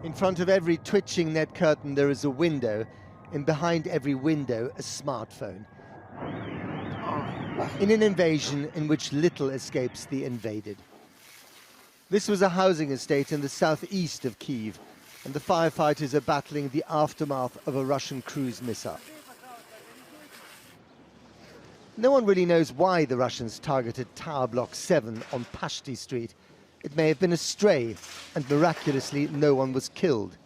In front of every twitching net curtain there is a window, and behind every window a smartphone. In an invasion in which little escapes the invaded. This was a housing estate in the southeast of Kyiv, and the firefighters are battling the aftermath of a Russian cruise missile. No one really knows why the Russians targeted Tower Block 7 on Pashti Street. It may have been a stray, and miraculously no one was killed.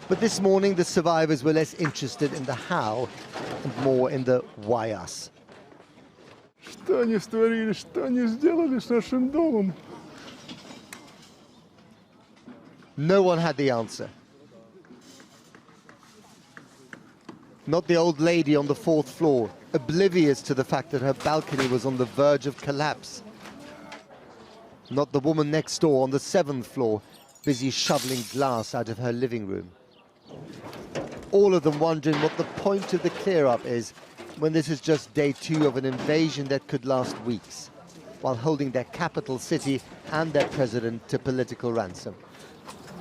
But this morning the survivors were less interested in the how and more in the why us. Что они створили, что они сделали с нашим домом? No one had the answer. Not the old lady on the 4th floor, oblivious to the fact that her balcony was on the verge of collapse. Not the woman next door on the 7th floor, busy shoveling glass out of her living room. All of them wondering what the point of the clear-up is when this is just day 2 of an invasion that could last weeks, while holding their capital city and their president to political ransom.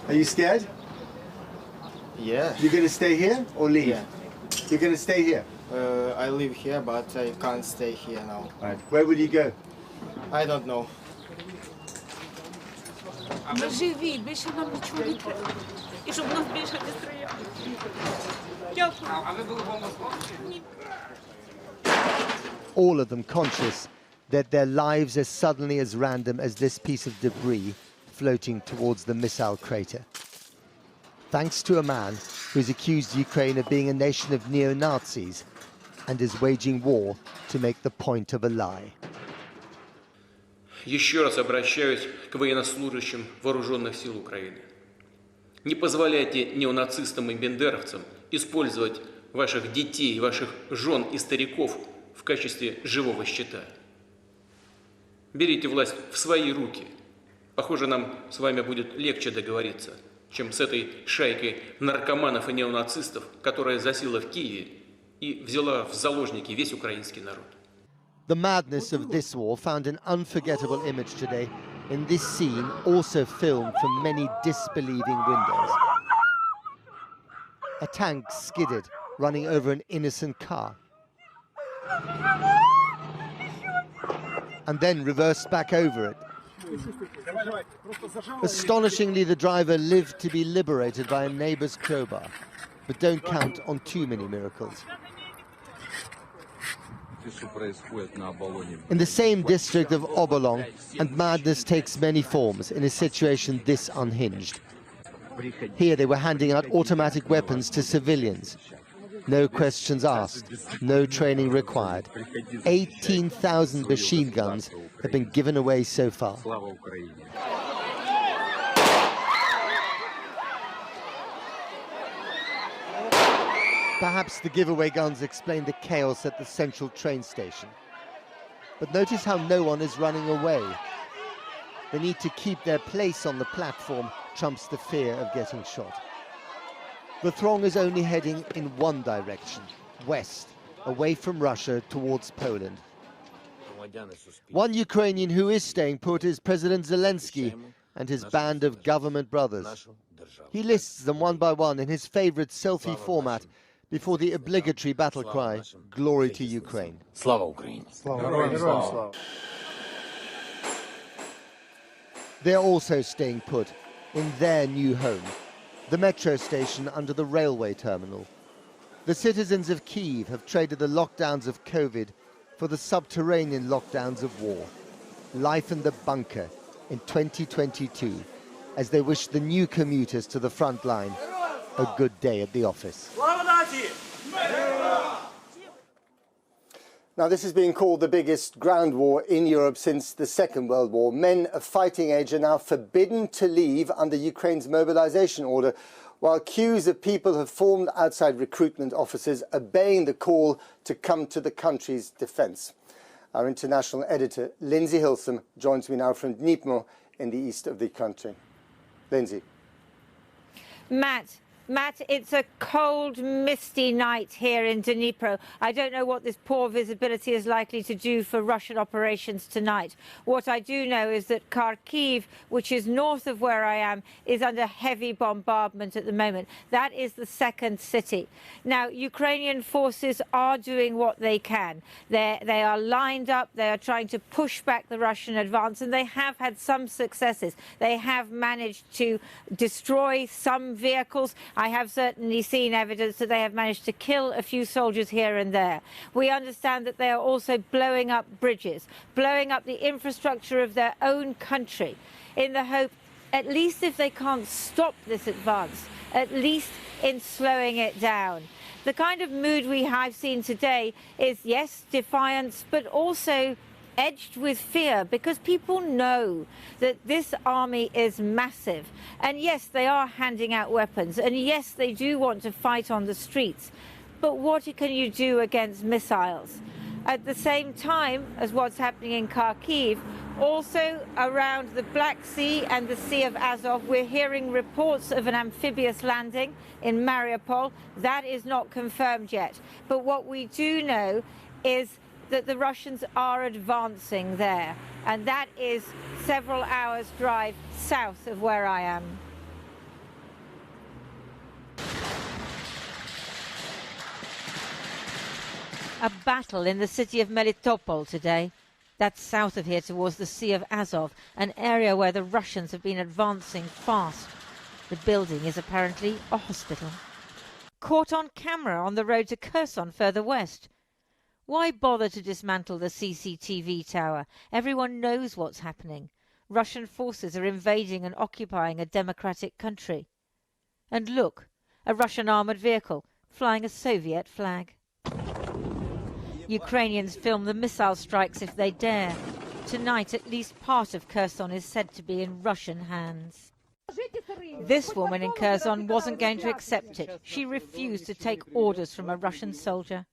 Are you scared? Yeah. You're going to stay here or leave? Yeah. You're going to stay here? I live here, but I can't stay here now. Right. Where will you go? I don't know. Ми живі, більше нам нічого не треба. І щоб нас більше не стріляли. Дякую. А ви були бомбосховищі? All of them conscious that their lives are suddenly as random as this piece of debris floating towards the missile crater. Thanks to a man who's accused Ukraine of being a nation of neo-Nazis and is waging war to make the point of a lie. Еще раз обращаюсь к военнослужащим вооруженных сил Украины. Не позволяйте неонацистам и бендеровцам использовать ваших детей, ваших жен и стариков в качестве живого щита. Берите власть в свои руки. Похоже, нам с вами будет легче договориться, чем с этой шайкой наркоманов и неонацистов, которая засела в Киеве и взяла в заложники весь украинский народ. The madness of this war found an unforgettable image today in this scene, also filmed from many disbelieving windows. A tank skidded, running over an innocent car. And then reversed back over it. Astonishingly, the driver lived to be liberated by a neighbor's crowbar. But don't count on too many miracles. In the same district of Obolong, and madness takes many forms in a situation this unhinged. Here they were handing out automatic weapons to civilians. No questions asked, no training required. 18,000 machine guns have been given away so far. Perhaps the giveaway guns explain the chaos at the central train station. But notice how no one is running away. The need to keep their place on the platform trumps the fear of getting shot. The throng is only heading in one direction, west, away from Russia towards Poland. One Ukrainian who is staying put is President Zelenskiy and his band of government brothers. He lists them one by one in his favorite selfie format before the obligatory battle cry, "Glory to Ukraine." They're also staying put in their new home, the metro station under the railway terminal. The citizens of Kyiv have traded the lockdowns of COVID for the subterranean lockdowns of war. Life in the bunker in 2022, as they wish the new commuters to the front line a good day at the office. Now, this is being called the biggest ground war in Europe since the Second World War. Men of fighting age are now forbidden to leave under Ukraine's mobilization order, while queues of people have formed outside recruitment offices, obeying the call to come to the country's defense. Our international editor, Lindsay Hilsum, joins me now from Dnipro in the east of the country. Lindsay. Matt, Matt, it's a cold, misty night here in Dnipro. I don't know what this poor visibility is likely to do for Russian operations tonight. What I do know is that Kharkiv, which is north of where I am, is under heavy bombardment at the moment. That is the second city. Now, Ukrainian forces are doing what they can. They are lined up. They are trying to push back the Russian advance, and they have had some successes. They have managed to destroy some vehicles. I have certainly seen evidence that they have managed to kill a few soldiers here and there. We understand that they are also blowing up bridges, blowing up the infrastructure of their own country, in the hope, at least if they can't stop this advance, at least in slowing it down. The kind of mood we have seen today is, yes, defiance, but also edged with fear, because people know that this army is massive. And yes, they are handing out weapons. And yes, they do want to fight on the streets. But what can you do against missiles? At the same time as what's happening in Kharkiv, also around the Black Sea and the Sea of Azov, we're hearing reports of an amphibious landing in Mariupol. That is not confirmed yet. But what we do know is that the Russians are advancing there, and that is several hours' drive south of where I am. A battle in the city of Melitopol today. That's south of here towards the Sea of Azov, an area where the Russians have been advancing fast. The building is apparently a hospital. Caught on camera on the road to Kherson further west. Why bother to dismantle the CCTV tower? Everyone knows what's happening. Russian forces are invading and occupying a democratic country. And look, a Russian armoured vehicle flying a Soviet flag. Ukrainians film the missile strikes if they dare. Tonight, at least part of Kherson is said to be in Russian hands. This woman in Kherson wasn't going to accept it. She refused to take orders from a Russian soldier.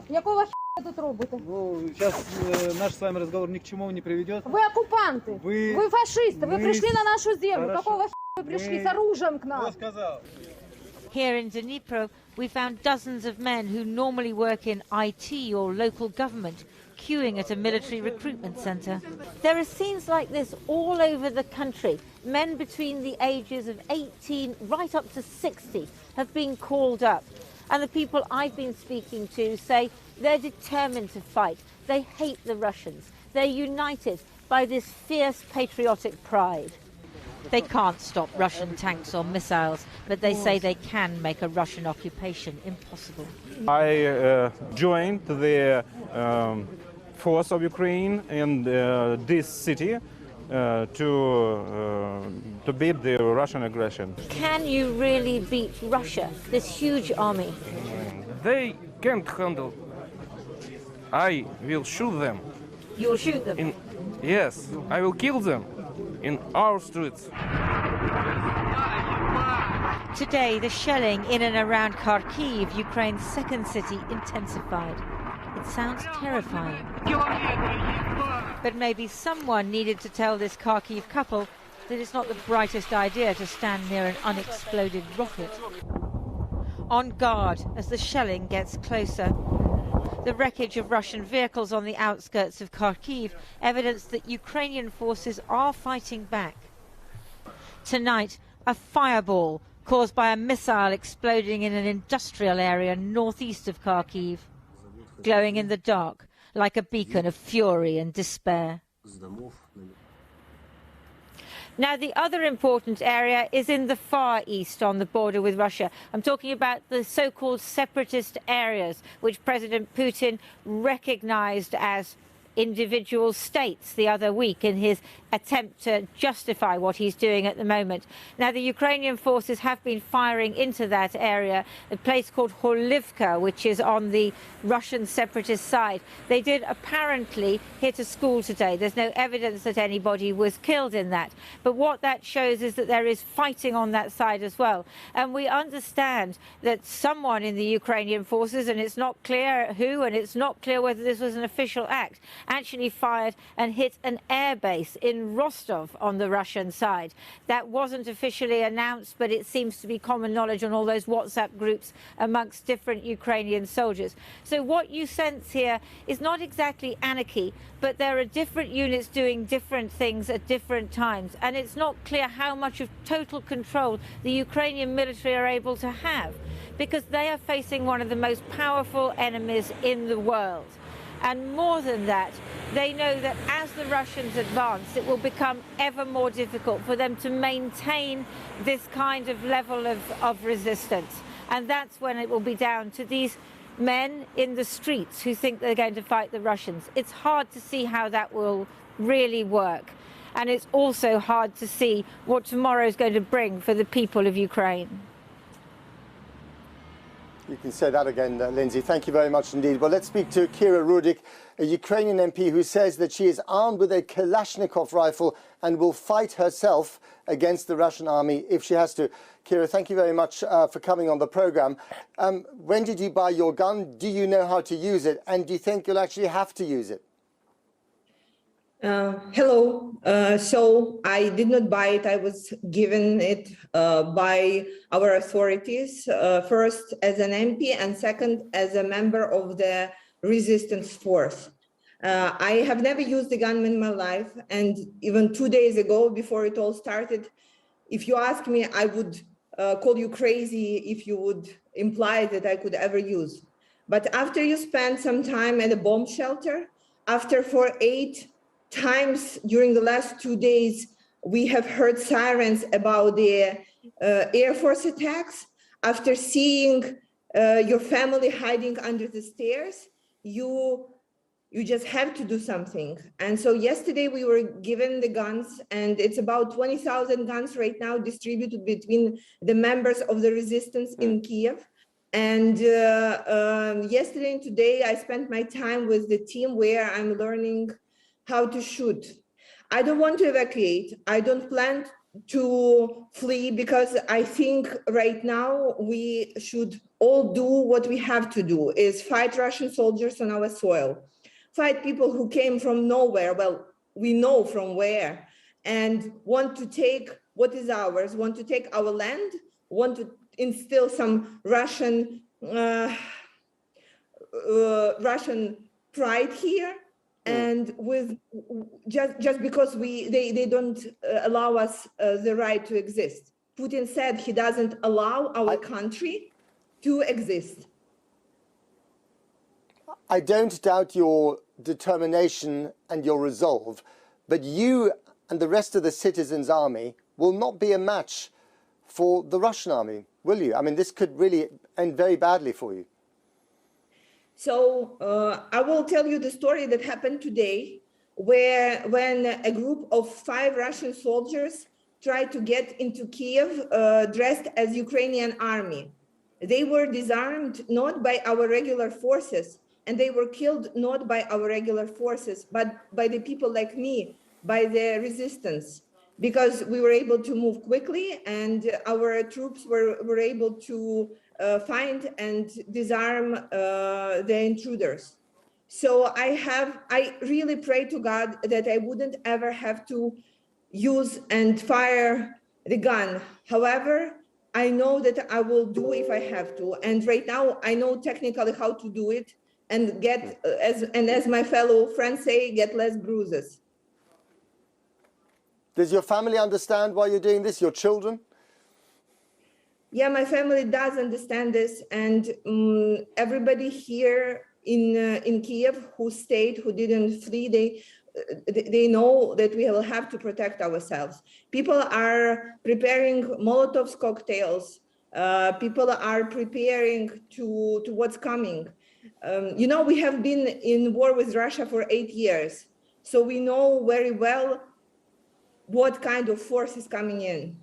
Якого тут робите? Ну, сейчас наш с вами разговор ни к чему не приведет. Вы оккупанты, вы фашисты, вы пришли на нашу землю. Какого вы пришли с оружием к нам? Here in Dnipro, we found dozens of men who normally work in IT or local government queuing at a military recruitment centre. There are scenes like this all over the country. Men between the ages of 18 right up to 60 have been called up. And the people I've been speaking to say they're determined to fight. They hate the Russians. They're united by this fierce patriotic pride. They can't stop Russian tanks or missiles, but they say they can make a Russian occupation impossible. I joined the force of Ukraine in this city to beat the Russian aggression. Can you really beat Russia, this huge army? They can't handle. I will shoot them. You'll shoot them? Yes, I will kill them in our streets. Today, the shelling in and around Kharkiv, Ukraine's second city, intensified. It sounds terrifying. But maybe someone needed to tell this Kharkiv couple that it's not the brightest idea to stand near an unexploded rocket. On guard as the shelling gets closer. The wreckage of Russian vehicles on the outskirts of Kharkiv, evidence that Ukrainian forces are fighting back. Tonight, a fireball caused by a missile exploding in an industrial area northeast of Kharkiv, glowing in the dark like a beacon of fury and despair. Now, the other important area is in the far east on the border with Russia. I'm talking about the so-called separatist areas, which President Putin recognized as individual states the other week in his attempt to justify what he's doing at the moment. Now, the Ukrainian forces have been firing into that area, a place called Horlivka, which is on the Russian separatist side. They did apparently hit a school today. There's no evidence that anybody was killed in that. But what that shows is that there is fighting on that side as well. And we understand that someone in the Ukrainian forces, and it's not clear who, and it's not clear whether this was an official act, actually fired and hit an airbase in Rostov on the Russian side. That wasn't officially announced, but it seems to be common knowledge on all those WhatsApp groups amongst different Ukrainian soldiers. So what you sense here is not exactly anarchy, but there are different units doing different things at different times, and it's not clear how much of total control the Ukrainian military are able to have, because they are facing one of the most powerful enemies in the world. And more than that, they know that as the Russians advance, it will become ever more difficult for them to maintain this kind of level of resistance. And that's when it will be down to these men in the streets who think they're going to fight the Russians. It's hard to see how that will really work. And it's also hard to see what tomorrow is going to bring for the people of Ukraine. You can say that again, Lindsay. Thank you very much indeed. Well, let's speak to Kira Rudik, a Ukrainian MP who says that she is armed with a Kalashnikov rifle and will fight herself against the Russian army if she has to. Kira, thank you very much for coming on the programme. When did you buy your gun? Do you know how to use it? And do you think you'll actually have to use it? Hello. So I did not buy it. I was given it by our authorities, first as an MP and second as a member of the resistance force. I have never used a gun in my life. And even 2 days ago, before it all started, if you ask me, I would call you crazy if you would imply that I could ever use. But after you spend some time at a bomb shelter, after for 8 times during the last 2 days, we have heard sirens about the Air Force attacks. After seeing your family hiding under the stairs, you just have to do something. And so yesterday we were given the guns, and it's about 20,000 guns right now distributed between the members of the resistance in Kyiv. And yesterday and today I spent my time with the team where I'm learning how to shoot. I don't want to evacuate. I don't plan to flee, because I think right now we should all do what we have to do, is fight Russian soldiers on our soil, fight people who came from nowhere, well, we know from where, and want to take what is ours, want to take our land, want to instill some Russian pride here. And with just because they don't allow us the right to exist. Putin said he doesn't allow our country to exist. I don't doubt your determination and your resolve, but you and the rest of the citizens' army will not be a match for the Russian army, will you? I mean, this could really end very badly for you. So I will tell you the story that happened today, when a group of 5 Russian soldiers tried to get into Kyiv dressed as Ukrainian army. They were disarmed not by our regular forces, and they were killed not by our regular forces, but by the people like me, by the resistance, because we were able to move quickly, and our troops were able to find and disarm the intruders. So I really pray to God that I wouldn't ever have to use and fire the gun. However, I know that I will do if I have to. And right now I know technically how to do it and get, as my fellow friends say, get less bruises. Does your family understand why you're doing this, your children? Yeah, my family does understand this, and everybody here in Kyiv who stayed, who didn't flee, they know that we will have to protect ourselves. People are preparing molotov cocktails. People are preparing to what's coming. You know, we have been in war with Russia for 8 years, so we know very well what kind of force is coming in.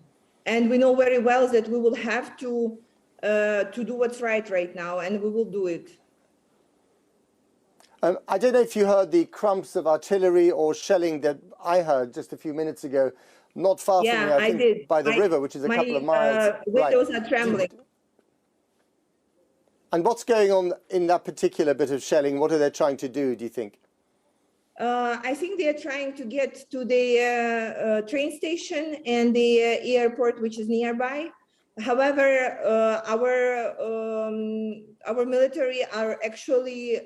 And we know very well that we will have to do what's right now, and we will do it. I don't know if you heard the crumps of artillery or shelling that I heard just a few minutes ago, not far from here, I think, did. by the river, which is a couple of miles. Windows are trembling. And what's going on in that particular bit of shelling? What are they trying to do, do you think? I think they are trying to get to the train station and the airport, which is nearby. However, our military are actually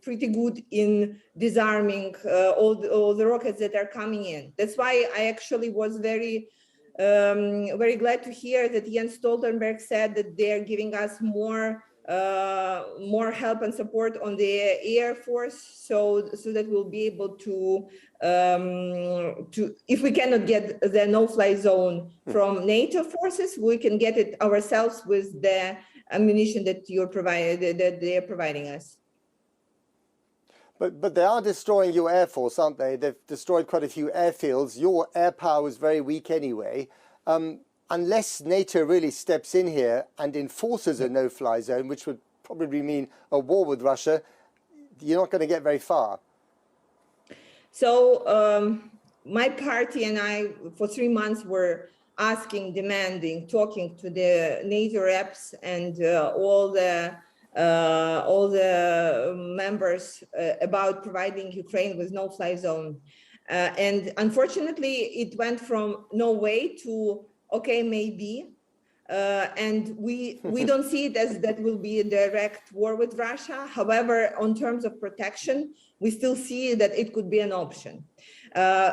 pretty good in disarming all the rockets that are coming in. That's why I actually was very glad to hear that Jens Stoltenberg said that they're giving us more help and support on the Air Force, so that we'll be able to if we cannot get the no-fly zone from NATO forces, we can get it ourselves with the ammunition that they are providing us. But they are destroying your air force, aren't they? They've destroyed quite a few airfields. Your air power is very weak anyway. Unless NATO really steps in here and enforces a no-fly zone, which would probably mean a war with Russia, you're not going to get very far. So my party and I, for 3 months, were asking, demanding, talking to the NATO reps and all the members about providing Ukraine with no-fly zone. And unfortunately, it went from no way to okay, maybe. And we don't see it as that will be a direct war with Russia. However, on terms of protection, we still see that it could be an option.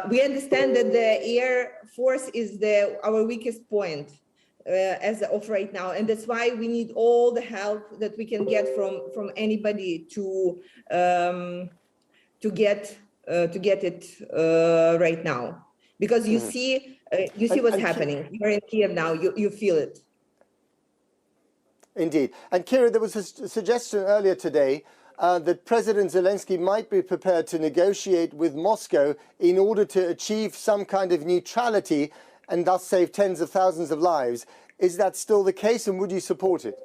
We understand that the Air Force is our weakest point as of right now, and that's why we need all the help that we can get from anybody to get it right now, because you see what's happening. You're in Kyiv now. You feel it. Indeed. And Kira, there was a suggestion earlier today that President Zelensky might be prepared to negotiate with Moscow in order to achieve some kind of neutrality and thus save tens of thousands of lives. Is that still the case, and would you support it?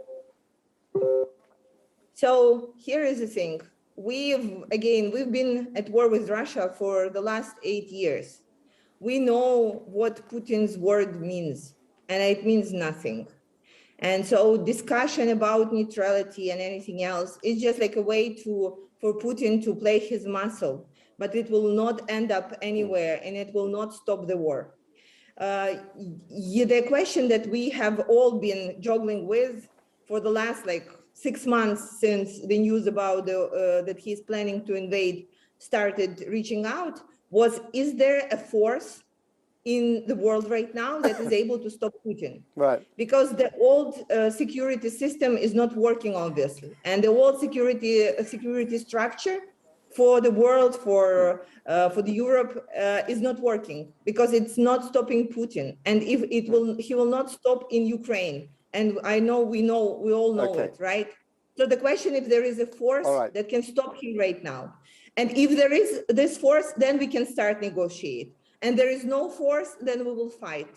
So here is the thing. We've been at war with Russia for the last 8 years. We know what Putin's word means, and it means nothing. And so discussion about neutrality and anything else is just like a way for Putin to play his muscle, but it will not end up anywhere, and it will not stop the war. The question that we have all been juggling with for the last 6 months since the news about that he's planning to invade started reaching out was, is there a force in the world right now that is able to stop Putin? Right. Because the old security system is not working, obviously, and the old security structure for the world, for the Europe, is not working because it's not stopping Putin, and he will not stop in Ukraine. And we all know it, right? So the question, if there is a force that can stop him right now, and if there is this force, then we can start negotiate. And there is no force, then we will fight.